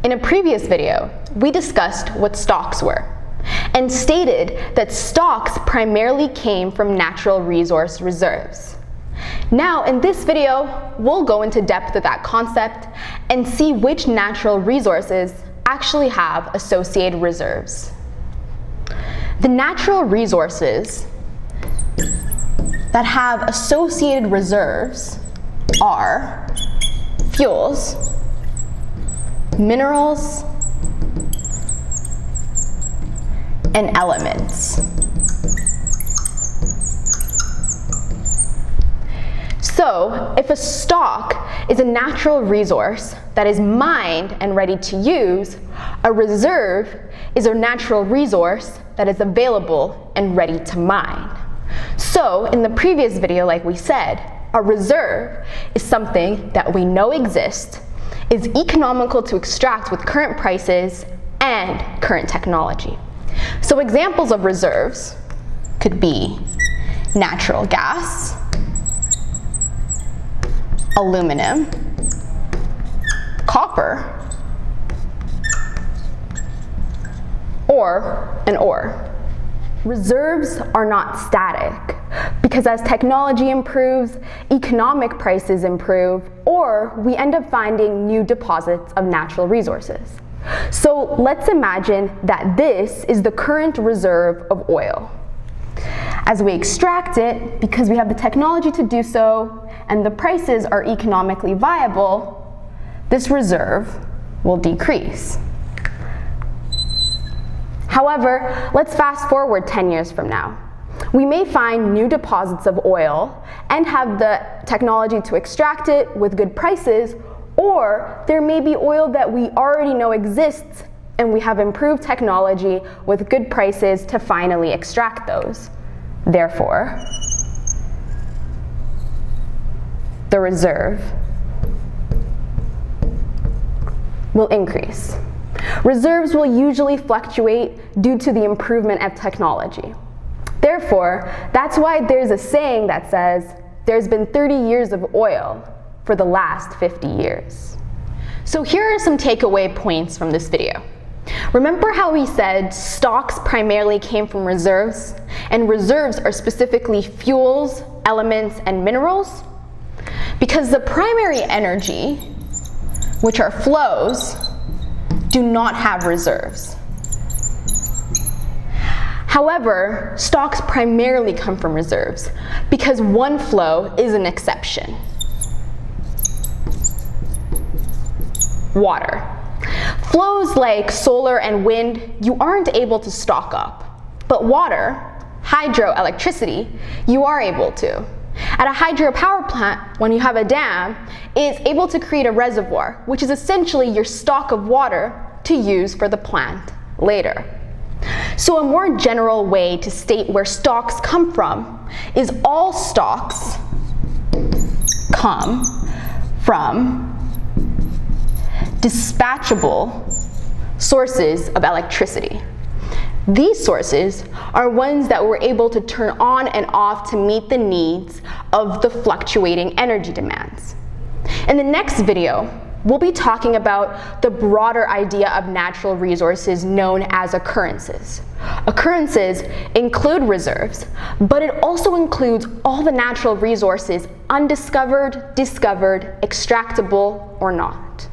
In a previous video, we discussed what stocks were and stated that stocks primarily came from natural resource reserves. Now, in this video, we'll go into depth with that concept and see which natural resources actually have associated reserves. The natural resources that have associated reserves are fuels, minerals, and elements. So, if a stock is a natural resource that is mined and ready to use, a reserve is a natural resource that is available and ready to mine. So, in the previous video, like we said, a reserve is something that we know exists, is economical to extract with current prices and current technology. So examples of reserves could be natural gas, aluminum, copper, or an ore. Reserves are not static because as technology improves, economic prices improve, or we end up finding new deposits of natural resources. So let's imagine that this is the current reserve of oil. As we extract it, because we have the technology to do so and the prices are economically viable, this reserve will decrease. However, let's fast forward 10 years from now. We may find new deposits of oil and have the technology to extract it with good prices, or there may be oil that we already know exists and we have improved technology with good prices to finally extract those. Therefore, the reserve will increase. Reserves will usually fluctuate due to the improvement of technology. Therefore, that's why there's a saying that says, there's been 30 years of oil for the last 50 years. So here are some takeaway points from this video. Remember how we said stocks primarily came from reserves, and reserves are specifically fuels, elements, and minerals? Because the primary energy, which are flows, do not have reserves. However, stocks primarily come from reserves because one flow is an exception. Water. Flows like solar and wind, you aren't able to stock up. But water, hydroelectricity, you are able to. At a hydropower plant, when you have a dam, it's able to create a reservoir, which is essentially your stock of water to use for the plant later. So a more general way to state where stocks come from is all stocks come from dispatchable sources of electricity. These sources are ones that we're able to turn on and off to meet the needs of the fluctuating energy demands. In the next video, we'll be talking about the broader idea of natural resources known as occurrences. Occurrences include reserves, but it also includes all the natural resources undiscovered, discovered, extractable, or not.